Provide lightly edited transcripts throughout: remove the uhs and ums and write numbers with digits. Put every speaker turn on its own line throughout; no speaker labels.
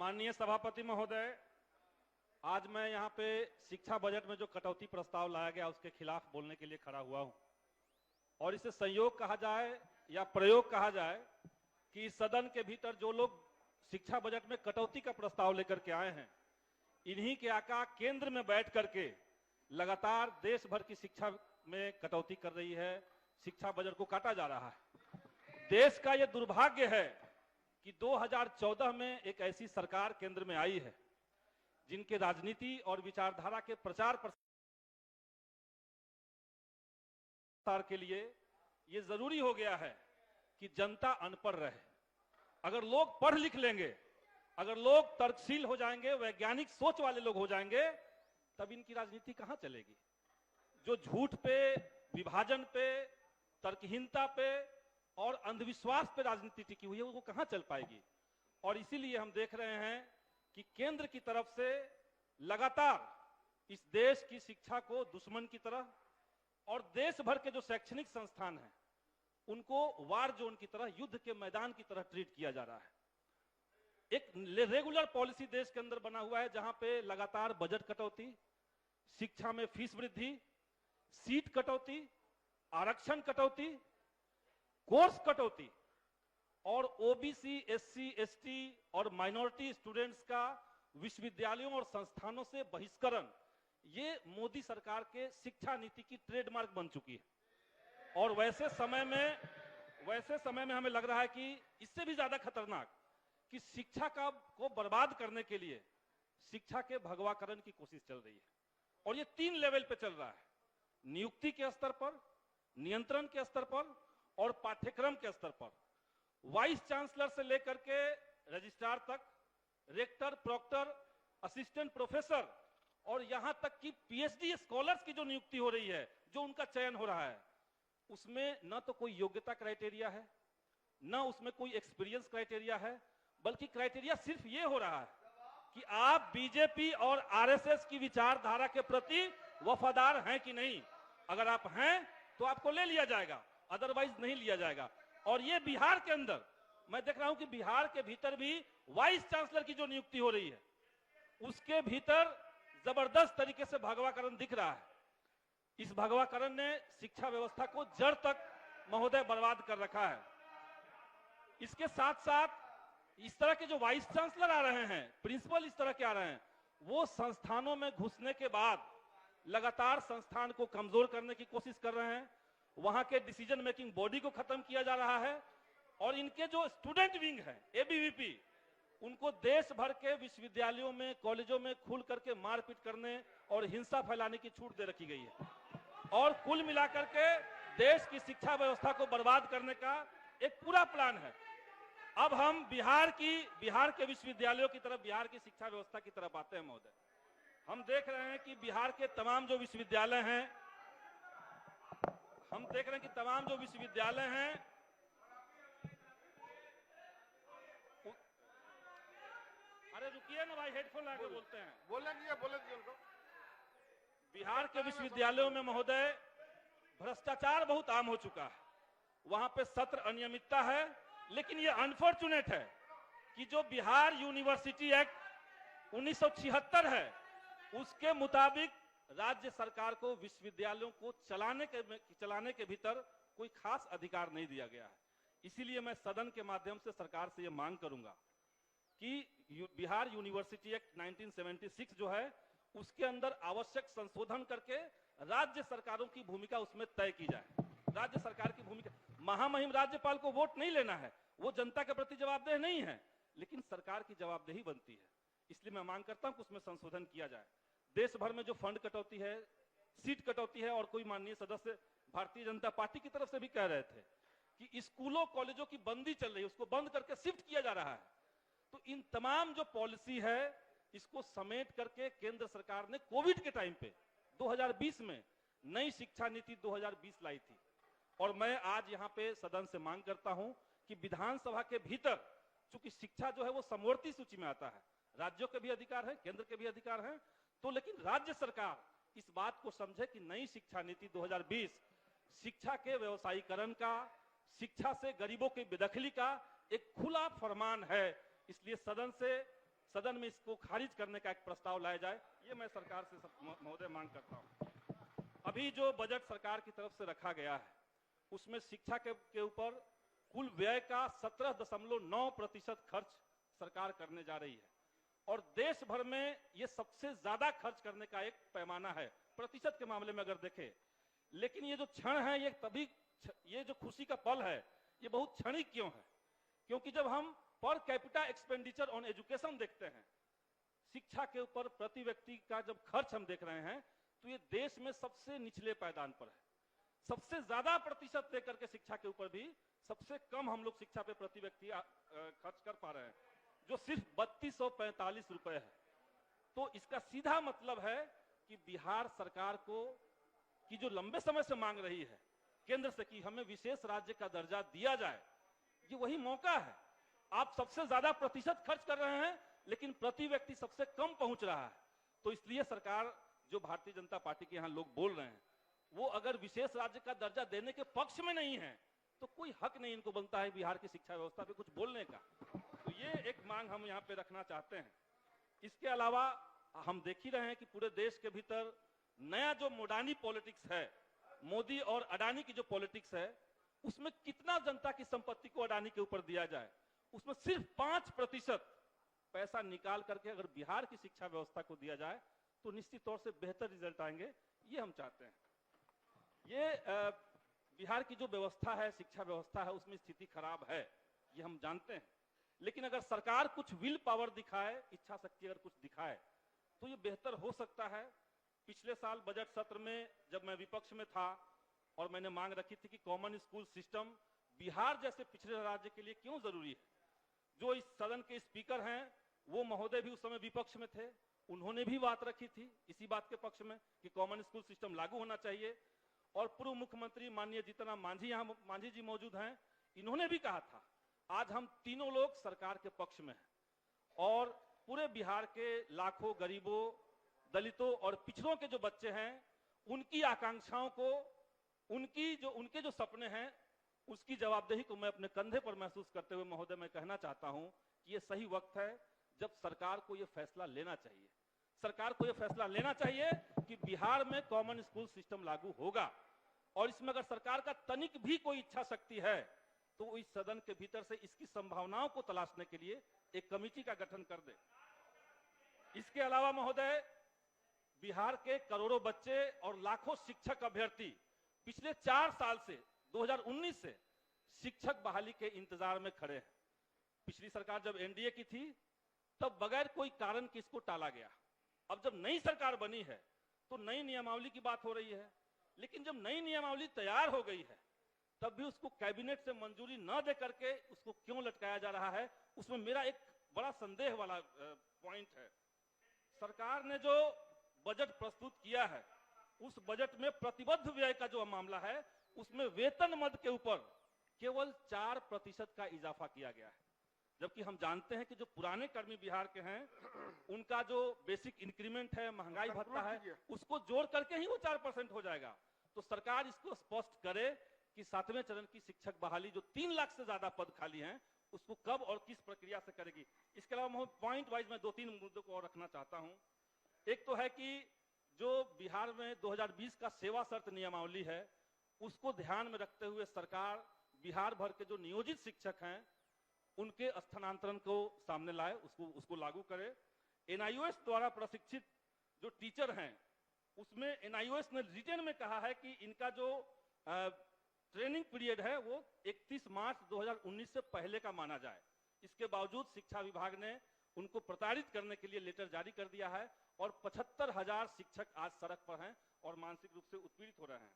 माननीय सभापति महोदय, आज मैं यहाँ पे शिक्षा बजट में जो कटौती प्रस्ताव लाया गया उसके खिलाफ बोलने के लिए खड़ा हुआ हूँ और इसे संयोग कहा जाए या प्रयोग कहा जाए कि इस सदन के भीतर जो लोग शिक्षा बजट में कटौती का प्रस्ताव लेकर के आए हैं, इन्हीं के आका केंद्र में बैठ करके लगातार देश भर की शिक्षा में कटौती कर रही है, शिक्षा बजट को काटा जा रहा है। देश का यह दुर्भाग्य है कि 2014 में एक ऐसी सरकार केंद्र में आई है जिनके राजनीति और विचारधारा के प्रचार प्रसार के लिए यह जरूरी हो गया है कि जनता अनपढ़ रहे। अगर लोग पढ़ लिख लेंगे, अगर लोग तर्कशील हो जाएंगे, वैज्ञानिक सोच वाले लोग हो जाएंगे, तब इनकी राजनीति कहां चलेगी। जो झूठ पे, विभाजन पे, तर्कहीनता पे और अंधविश्वास पे राजनीति टिकी हुई है, वो कहां चल पाएगी। और इसीलिए हम देख रहे हैं कि केंद्र की तरफ से लगातार इस देश की शिक्षा को दुश्मन की तरह और देश भर के जो शैक्षणिक संस्थान हैं उनको वार जोन की तरह, युद्ध के मैदान की तरह ट्रीट किया जा रहा है। एक रेगुलर पॉलिसी देश के अंदर बना हुआ है जहां पे लगातार बजट कटौती, शिक्षा में फीस वृद्धि, सीट कटौती, आरक्षण कटौती, कोर्स कटौती और ओबीसी, एससी, एसटी और माइनॉरिटी स्टूडेंट्स का विश्वविद्यालयों और संस्थानों से बहिष्करण, ये मोदी सरकार के शिक्षा नीति की ट्रेडमार्क बन चुकी है। और वैसे समय में हमें लग रहा है कि इससे भी ज्यादा खतरनाक कि शिक्षा को बर्बाद करने के लिए शिक्षा के भगवाकरण की कोशिश चल रही है। और ये 3 लेवल पे चल रहा है, नियुक्ति के स्तर पर, नियंत्रण के स्तर पर और पाठ्यक्रम के स्तर पर। वाइस चांसलर से लेकर के रजिस्ट्रार तक, रेक्टर, प्रोक्टर, असिस्टेंट प्रोफेसर और यहां तक कि पीएचडी स्कॉलर्स की जो नियुक्ति हो रही है, जो उनका चयन हो रहा है, उसमें न तो कोई योग्यता क्राइटेरिया है, न उसमें कोई एक्सपीरियंस क्राइटेरिया है, बल्कि क्राइटेरिया सिर्फ ये हो रहा है कि आप बीजेपी और आरएसएस की विचारधारा के प्रति वफादार हैं कि नहीं। अगर आप हैं तो आपको ले लिया जाएगा, अदरवाइज नहीं लिया जाएगा। और ये बिहार के अंदर मैं देख रहा हूं कि बिहार के भीतर भी वाइस चांसलर की जो नियुक्ति हो रही है उसके भीतर जबरदस्त तरीके से भगवाकरण दिख रहा है। इस भगवाकरण ने शिक्षा व्यवस्था को जड़ तक महोदय बर्बाद कर रखा है। इसके साथ साथ इस तरह के जो वाइस चांसलर आ रहे हैं, प्रिंसिपल इस तरह के आ रहे हैं, वो संस्थानों में घुसने के बाद लगातार संस्थान को कमजोर करने की कोशिश कर रहे हैं। वहां के डिसीजन मेकिंग बॉडी को खत्म किया जा रहा है और इनके जो स्टूडेंट विंग है, एबीवीपी, उनको देश भर के विश्वविद्यालयों में, कॉलेजों में खुल करके मारपीट करने और हिंसा फैलाने की छूट दे रखी गई है। और कुल मिलाकर के देश की शिक्षा व्यवस्था को बर्बाद करने का एक पूरा प्लान है। अब हम बिहार के विश्वविद्यालयों की तरफ, बिहार की शिक्षा व्यवस्था की तरफ आते हैं महोदय। हम देख रहे हैं कि बिहार के तमाम जो विश्वविद्यालय हैं, अरे रुकिए ना भाई, हेडफोन लगा के बोलते हैं।
बोले दीजिए उनको।
बिहार के विश्वविद्यालयों में महोदय भ्रष्टाचार बहुत आम हो चुका है। वहां पे सत्र अनियमितता है, लेकिन ये अनफॉर्चुनेट है कि जो बिहार यूनिवर्सिटी एक्ट 1976 है उसके मुताबिक राज्य सरकार को विश्वविद्यालयों को चलाने के भीतर कोई खास अधिकार नहीं दिया गया है। इसीलिए मैं सदन के माध्यम से सरकार से यह मांग करूंगा कि बिहार यूनिवर्सिटी एक्ट 1976 जो है उसके अंदर आवश्यक संशोधन करके राज्य सरकारों की भूमिका उसमें तय की जाए। राज्य सरकार की भूमिका, महामहिम राज्यपाल को वोट नहीं लेना है, वो जनता के प्रति जवाबदेह नहीं है, लेकिन सरकार की जवाबदेही बनती है। इसलिए मैं मांग करता हूं कि उसमें संशोधन किया जाए। देश भर में जो फंड कटौती है, सीट कटौती है, और कोई माननीय सदस्य भारतीय जनता पार्टी की तरफ से भी कह रहे थे कि स्कूलों कॉलेजों की बंदी चल रही है, उसको बंद करके शिफ्ट किया जा रहा है। तो इन तमाम जो पॉलिसी है इसको समेट करके केंद्र सरकार ने कोविड के टाइम पे 2020 में नई शिक्षा नीति 2020 लाई थी। और मैं आज यहां पे सदन से मांग करता हूं कि विधानसभा के भीतर, चूंकि शिक्षा जो है वो समवर्ती सूची में आता है, राज्यों के भी अधिकार है, केंद्र के भी अधिकार है, तो लेकिन राज्य सरकार इस बात को समझे कि नई शिक्षा नीति 2020 शिक्षा के व्यवसायीकरण का, शिक्षा से गरीबों की बेदखली का एक खुला फरमान है। इसलिए सदन से सदन में इसको खारिज करने का एक प्रस्ताव लाया जाए, ये मैं सरकार से महोदय मांग करता हूं। अभी जो बजट सरकार की तरफ से रखा गया है उसमें शिक्षा के ऊपर कुल व्यय का 17.9% खर्च सरकार करने जा रही है और देश भर में ये सबसे ज्यादा खर्च करने का एक पैमाना है प्रतिशत के मामले में अगर देखें। लेकिन ये जो क्षण है ये जो खुशी का पल है ये बहुत क्षणिक क्यों है? क्योंकि जब हम per capita expenditure on education देखते हैं, शिक्षा के ऊपर प्रति व्यक्ति का जब खर्च हम देख रहे हैं तो ये देश में सबसे निचले पायदान पर है। सबसे ज्यादा प्रतिशत देकर के शिक्षा के ऊपर भी सबसे कम हम लोग शिक्षा पे प्रति व्यक्ति खर्च कर पा रहे हैं, जो सिर्फ 3245 रुपए है। तो इसका सीधा मतलब है कि बिहार सरकार को की जो लंबे समय से मांग रही है केंद्र से कि हमें विशेष राज्य का दर्जा दिया जाए, ये वही मौका है। आप सबसे ज्यादा प्रतिशत खर्च कर रहे हैं लेकिन प्रति व्यक्ति सबसे कम पहुंच रहा है। तो इसलिए सरकार, जो भारतीय जनता पार्टी के यहां लोग बोल रहे हैं, वो अगर विशेष राज्य का दर्जा देने के पक्ष में नहीं है तो कोई हक नहीं इनको बनता है बिहार की शिक्षा व्यवस्था पे कुछ बोलने का। तो ये एक मांग हम यहाँ पे रखना चाहते हैं। इसके अलावा हम देख ही रहे हैं कि पूरे देश के भीतर नया जो मोडानी पॉलिटिक्स है, मोदी और अडानी की जो पॉलिटिक्स है, उसमें कितना जनता की संपत्ति को अडानी के ऊपर दिया जाए, उसमें सिर्फ 5% पैसा निकाल करके अगर बिहार की शिक्षा व्यवस्था को दिया जाए तो निश्चित तौर से बेहतर रिजल्ट आएंगे, ये हम चाहते हैं। ये बिहार की जो व्यवस्था है, शिक्षा व्यवस्था है, उसमें स्थिति खराब है, ये हम जानते हैं। लेकिन अगर सरकार कुछ विल पावर दिखाए, इच्छा शक्ति अगर कुछ दिखाए तो ये बेहतर हो सकता है। पिछले साल बजट सत्र में जब मैं विपक्ष में था और मैंने मांग रखी थी कि कॉमन स्कूल सिस्टम बिहार जैसे पिछड़े राज्य के लिए क्यों जरूरी है, जो इस सदन के स्पीकर हैं वो महोदय भी उस समय विपक्ष में थे, उन्होंने भी बात रखी थी इसी बात के पक्ष में कि कॉमन स्कूल सिस्टम लागू होना चाहिए। और पूर्व मुख्यमंत्री माननीय जीतन मांझी, यहाँ मांझी जी मौजूद हैं, इन्होंने भी कहा था। आज हम तीनों लोग सरकार के पक्ष में हैं और पूरे बिहार के लाखों गरीबों, दलितों और पिछड़ों के जो बच्चे हैं, उनकी आकांक्षाओं को, उनके जो सपने हैं, उसकी जवाबदेही को मैं अपने कंधे पर महसूस करते हुए महोदय मैं कहना चाहता हूं कि ये सही वक्त है जब सरकार को ये फैसला लेना चाहिए। सरकार को यह फैसला लेना चाहिए कि बिहार में कॉमन स्कूल सिस्टम लागू होगा और इसमें अगर सरकार का तनिक भी कोई इच्छा शक्ति है तो इस सदन के भीतर से इसकी संभावनाओं को तलाशने के लिए एक कमेटी का गठन कर दे। इसके अलावा महोदय, बिहार के करोड़ों बच्चे और लाखों शिक्षक अभ्यर्थी पिछले 4 साल से 2019 से शिक्षक बहाली के इंतजार में खड़े हैं। पिछली सरकार जब एनडीए की थी तब बगैर कोई कारण के इसको टाला गया। अब जब नई सरकार बनी है तो नई नियमावली की बात हो रही है, लेकिन जब नई नियमावली तैयार हो गई है तब भी उसको कैबिनेट से मंजूरी न दे करके उसको क्यों लटकाया जा रहा है, उसमें मेरा एक बड़ा संदेह वाला पॉइंट है। सरकार ने जो बजट प्रस्तुत किया है उस बजट में प्रतिबद्ध व्यय का जो मामला है उसमें वेतन मद के ऊपर केवल 4% का इजाफा किया गया है, जबकि हम जानते हैं कि जो पुराने कर्मी बिहार के हैं उनका जो बेसिक इंक्रीमेंट है, महंगाई भत्ता है, उसको जोड़ करके ही वो 4% हो जाएगा। तो सरकार इसको स्पष्ट करे कि 7वें चरण की शिक्षक बहाली जो 3 लाख से ज्यादा पद खाली हैं उसको कब और किस प्रक्रिया से करेगी। इसके अलावा पॉइंट वाइज मैं 2-3 मुद्दों को और रखना चाहता हूं। एक तो है कि जो बिहार में 2020 का सेवा शर्त नियमावली है उसको ध्यान में रखते हुए सरकार बिहार भर के जो नियोजित शिक्षक हैं उनके स्थानांतरण को सामने लाए, उसको लागू करे। एनआईओएस द्वारा प्रशिक्षित जो टीचर हैं उसमें एनआईओएस ने रिटन में कहा है कि इनका जो ट्रेनिंग पीरियड है वो 31 मार्च 2019 से पहले का माना जाए। इसके बावजूद शिक्षा विभाग ने उनको प्रताड़ित करने के लिए लेटर जारी कर दिया है और 75,000 शिक्षक आज सड़क पर हैं और मानसिक रूप से उत्पीड़ित हो रहे हैं।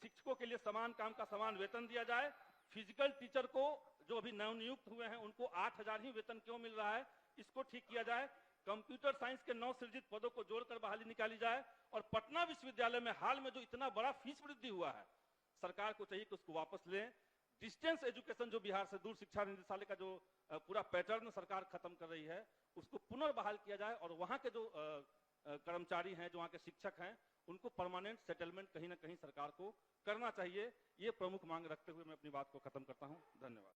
शिक्षकों के लिए समान काम का समान वेतन दिया जाए। फिजिकल टीचर को जो अभी नवनियुक्त हुए हैं उनको 8,000 ही वेतन क्यों मिल रहा है, इसको ठीक किया जाए। कंप्यूटर साइंस के 9 सृजित पदों को जोड़कर बहाली निकाली जाए और पटना विश्वविद्यालय में हाल में जो इतना बड़ा फीस वृद्धि हुआ है सरकार को चाहिए कि उसको वापस लें। डिस्टेंस एजुकेशन जो बिहार से दूर शिक्षा निदेशालय का जो पूरा पैटर्न सरकार खत्म कर रही है उसको पुनर्बहाल किया जाए और वहां के जो कर्मचारी हैं, जो वहां के शिक्षक हैं, उनको परमानेंट सेटलमेंट कहीं ना कहीं सरकार को करना चाहिए। ये प्रमुख मांग रखते हुए मैं अपनी बात को खत्म करता हूं। धन्यवाद।